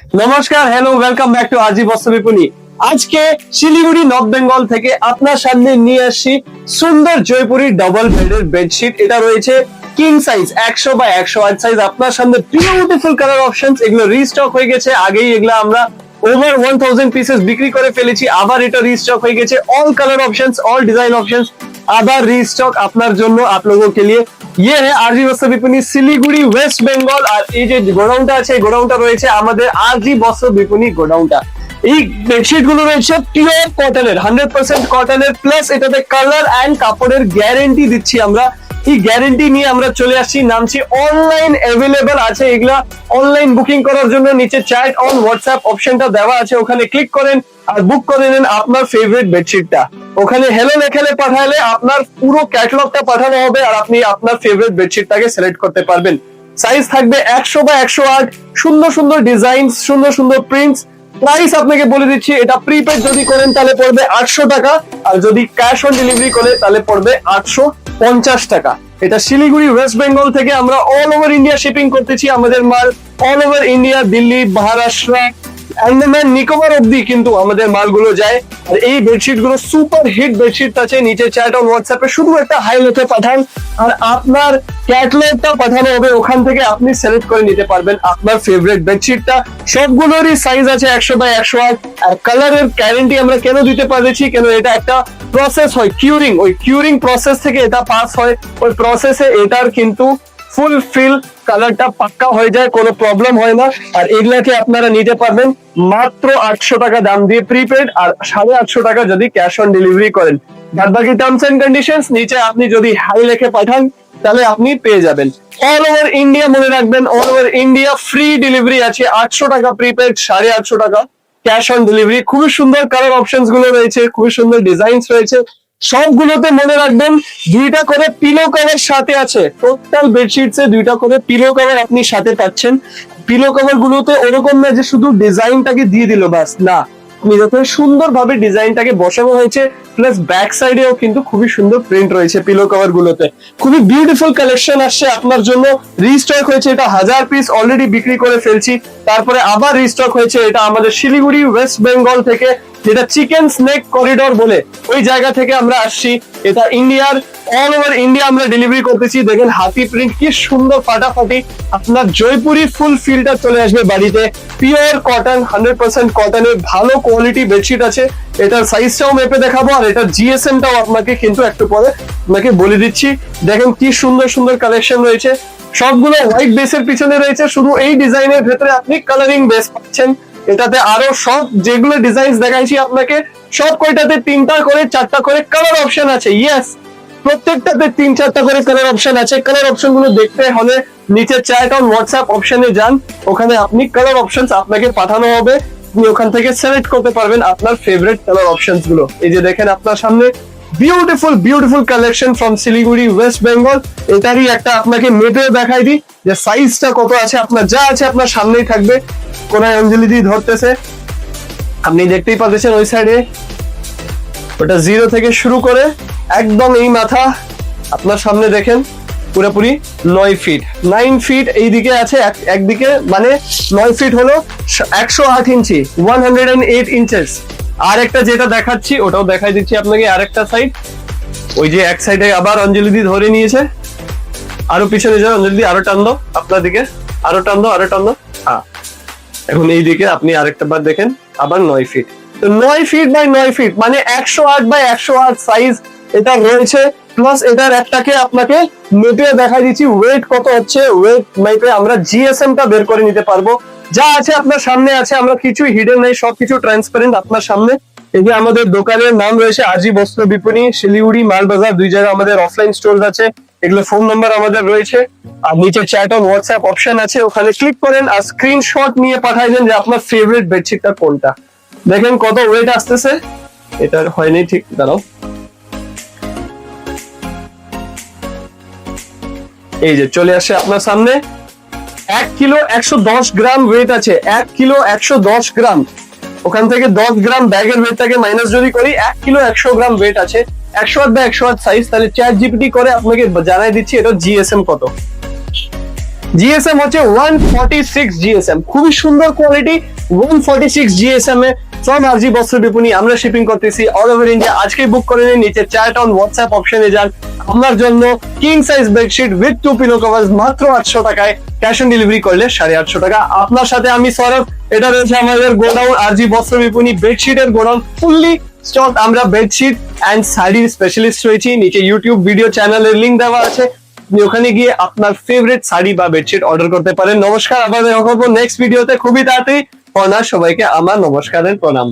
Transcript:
নমস্কার, hello, welcome back to আজি বস্ত্র বিপণী। আজকে শিলিগুড়ি নর্থ বেঙ্গল থেকে আপনার সামনে নিয়ে আসছি সুন্দর জয়পুরি ডাবল বেডের বেডশিট। এটা রয়েছে কিং সাইজ 100x100 সাইজ। আপনার সামনে বিউটিফুল কালার অপশনস, এগুলো রিস্টক হয়ে গেছে। আগেই এগুলো আমরা ওভার 1000 পিসেস বিক্রি করে ফেলেছি, আবার এটা রিস্টক হয়ে গেছে। All colour options, all design options আবার রিস্টক আপনার জন্য, आप लोगों के लिए। ये है आरजी বস্ত্র বিপণী শিলিগুড়ি ওয়েস্ট বেঙ্গল। আর এই যে গোডাউনটা আছে, এই গোডাউনটা রয়েছে আমাদের আরজি বস্ত্র বিপণী গোডাউনটা। এই বেডশিট গুলো রয়েছে পিওর কটনের, 100% কটনের, প্লাস এটাতে কালার এন্ড কাপড়ের গ্যারেন্টি দিচ্ছি আমরা। এই গ্যারেন্টি নিয়ে আমরা চলে আসছি, নামছি অনলাইন অ্যাভেলেবল আছে এগুলা। অনলাইন বুকিং করার জন্য নিচে চ্যাট অন হোয়াটসঅ্যাপ অপশনটা দেওয়া আছে, ওখানে ক্লিক করেন আর বুক করে নেন আপনার ফেভারিট বেডশিটটা। ওখানে হেলো লেখালে পাঠালে আপনার পুরো ক্যাটালগটা পাঠানো হবে আর আপনি আপনার ফেভারিট বেডশিটটাকে সিলেক্ট করতে পারবেন। সাইজ থাকবে 100x108, সুন্দর সুন্দর ডিজাইন, সুন্দর সুন্দর প্রিন্টস। প্রাইস আপনাকে বলে দিচ্ছি, এটা প্রিপেড যদি করেন তাহলে পড়বে 800 টাকা, আর যদি ক্যাশ অন ডেলিভারি করে তাহলে পড়বে 850 টাকা। এটা শিলিগুড়ি ওয়েস্ট বেঙ্গল থেকে আমরা অল ওভার ইন্ডিয়া শিপিং করতেছি। আমাদের মাল all over India, Delhi, Maharashtra, Andaman Nicobar অব্দি কিন্তু আমাদের মালগুলো যায়। আর এই বেডশিট গুলো সুপার হিট বেডশিট আছে। নিচে চ্যাট অন হোয়াটসঅ্যাপে শুধু একটা হাই লিখে পাঠান আর আপনার ক্যাটালগটা পাঠানো হবে, ওখান থেকে আপনি সিলেক্ট করে নিতে পারবেন আপনার ফেভারিট বেডশিটটা। সবগুলোরই সাইজ আছে 100x108। আর কালারের গ্যারান্টি আমরা কেন দিতে পারছি, কেন এটা একটা প্রসেস হয় কিউরিং, ওই কিউরিং প্রসেস থেকে এটা পাস হয়। ওই প্রসেসে এটার কিন্তু ফুলফিল কালারটা পাক্কা হয়ে যায়, কোনো প্রবলেম হয় না। আর এগুলাকে আপনারা নিতে পারবেন মাত্র 800 টাকা দাম দিয়ে প্রিপেড, আর 850 টাকা যদি ক্যাশ অন ডেলিভারি করেন। বাদ বাকি টার্মস এন্ড কন্ডিশনস নিচে আপনি যদি হাই লিখে পাঠান তাহলে আপনি পেয়ে যাবেন। অল ওভার ইন্ডিয়া মনে রাখবেন, all over India free delivery আছে। 800 টাকা প্রিপেড, 850 টাকা ক্যাশ অন ডেলিভারি। খুবই সুন্দর কালার অপশনস গুলো রয়েছে, খুবই সুন্দর ডিজাইনস রয়েছে। সবগুলোতে মনে রাখবেন দুইটা করে পিলো কভার সাথে আছে। টোটাল বেডশিটস এ দুইটা করে পিলো কভার আপনি সাথে পাচ্ছেন। পিলো কভার গুলোতে ওরকম না যে শুধু ডিজাইনটাকে দিয়ে দিল বাস, না, আপনি যত সুন্দর ভাবে ডিজাইনটাকে বসানো হয়েছে, প্লাস ব্যাক সাইডেও কিন্তু খুবই সুন্দর প্রিন্ট রয়েছে পিলো কভার গুলোতে। খুবই বিউটিফুল কালেকশন আসছে আপনার জন্য। রিস্টক হয়েছে, এটা 1000 পিস অলরেডি বিক্রি করে ফেলছি, তারপরে আবার রিস্টক হয়েছে। এটা আমাদের শিলিগুড়ি ওয়েস্ট বেঙ্গল থেকে, যেটা চিকেন স্নেক করিডোর বলে ওই জায়গা থেকে আমরা আসছি। এটা ইন্ডিয়ার অল ওভার ইন্ডিয়া আমরা ডেলিভারি করতেছি। দেখেন হাতি প্রিন্ট কি সুন্দর, ফাটাফাটি আপনার জয়পুরি ফুল ফিলটা চলে আসবে বাড়িতে। পিওর কটন, 100% কটনের ভালো কোয়ালিটি বেডশিট আছে। এটার সাইজটাও মেপে দেখাবো, আর এটার জিএসএমটাও আপনাকে কিন্তু একটু পরে আপনাকে বলে দিচ্ছি। দেখেন কি সুন্দর সুন্দর কালেকশন রয়েছে, সবগুলো হোয়াইট বেসের পিছনে রয়েছে। শুধু এই ডিজাইনের ভেতরে আপনি কালারিং বেস পাচ্ছেন। এটাতে আরো সব যেগুলো ডিজাইন দেখাইছি আপনাকে, সব কয়টাতে 3টা করে 4টা করে কালার অপশন আছে। ইয়েস, প্রত্যেকটাতে 3-4টা করে কালার অপশন আছে। কালার অপশন গুলো দেখতে হলে নিচে চ্যাট অন হোয়াটসঅ্যাপ অপশনে যান, ওখানে আপনি কালার অপশনস আপনাকে পাঠানো হবে। আপনি ওখান থেকে সিলেক্ট করতে পারবেন আপনার ফেভারিট কালার অপশনস গুলো। এই যে দেখেন আপনার সামনে beautiful beautiful collection from Siliguri West Bengal. এটারই একটা আপনাকে মেপে দেখাই দিই যে সাইজটা কত আছে। আপনার যা আছে আপনার সামনেই থাকবে। কোনায় অঞ্জলি দি ধরতেছে, আপনি দেখতেই পাচ্ছেন ওই সাইডে। ওটা 0 থেকে শুরু করে একদম এই মাথা আপনার সামনে দেখেন পুরোপুরি 9 ফিট, 9 ফিট এইদিকে আছে একদিকে, মানে 9 ফিট হলো 108 ইঞ্চি, 108 ইঞ্চেস। আর একটা যেটা দেখাচ্ছি ওটাও দেখাই দিচ্ছি আপনাকে, আরেকটা সাইড। ওই যে এক সাইডে আবার অঞ্জলি দি ধরে নিয়েছে, আরো পিছনে যাও অঞ্জলি দি, আরো টান দাও আপনার দিকে, আরো টান দাও, আরো টান দাও। হ্যাঁ, এখন এই দিকে আপনি আরেকটা বার দেখেন, আবার 9 ফিট। তো 9 ফিট বাই 9 ফিট মানে 108 বাই 108 সাইজ এটা রয়েছে। প্লাস এটার একটাকে আপনাকে মেপে দেখা দিচ্ছি ওয়েট কত হচ্ছে। ওয়েট মেপে আমরা জিএসএম টা বের করে নিতে পারবো। যা আছে আপনার সামনে আছে, আমরা কিছু হিডেন নাই, সবকিছু ট্রান্সপারেন্ট আপনার সামনে। এই যে আমাদের দোকানের নাম রয়েছে আজি বস্ত্র বিপণী, শিলিগুড়ি মালবাজার, দুই জায়গায় আমাদের অফলাইন স্টোর আছে। এগুলো ফোন নাম্বার আমাদের রয়েছে, আর নিচে চ্যাট অন হোয়াটসঅ্যাপ অপশন আছে, ওখানে ক্লিক করেন আর স্ক্রিনশট নিয়ে পাঠাই দেন যে আপনার ফেভারিট বেডশিটটা কোনটা। দেখেন কত ওয়েট আসতেছে, এটা হয়নি ঠিক, দাঁড়াও। এই যে চলে আসে আপনার সামনে 1 কিলো 110 গ্রাম ওয়েট আছে। 1 কিলো 110 গ্রাম, ওখান থেকে 10 গ্রাম ব্যাগের ওয়েটটাকে মাইনাস যদি করি, 1 কিলো 100 গ্রাম ওয়েট আছে। 108 বাই 108 সাইজ। তাহলে চ্যাট জিপিটি করে আপনাকে জানাই দিচ্ছি এটা জিএসএম কত। জিএসএম হচ্ছে 146 জিএসএম, খুবই সুন্দর কোয়ালিটি। 146 জিএসএম এ ফ্রম আরজি বস্ত্র বিপণী আমরা শিপিং করতেছি অল ওভার ইন্ডিয়া। আজকে বুক করে নিন, নিচে চ্যাট অন হোয়াটসঅ্যাপ অপশনে যান। আপনার জন্য king size bedsheet with 2 pillow cover মাত্র 800 টাকায়, ক্যাশ অন ডেলিভারি করলে 850 টাকা। আপনার সাথে আমি সৌরভ। এটা রয়েছে আমাদের গোডাউন, আরজি বস্ত্র বিপণী বেডশিটের গোডাউন, ফুললি স্টক। আমরা বেডশিট এন্ড শাড়ির স্পেশালিস্ট রয়েছি। নিচে ইউটিউব ভিডিও চ্যানেলের লিংক দেওয়া আছে, আপনি ওখানে গিয়ে আপনার ফেভারিট শাড়ি বা বেডশিট অর্ডার করতে পারেন। নমস্কার, আবার দেখা করবো নেক্সট ভিডিওতে খুবই তাড়াতাড়ি। সবাইকে আমার নমস্কার এন্ড প্রণাম।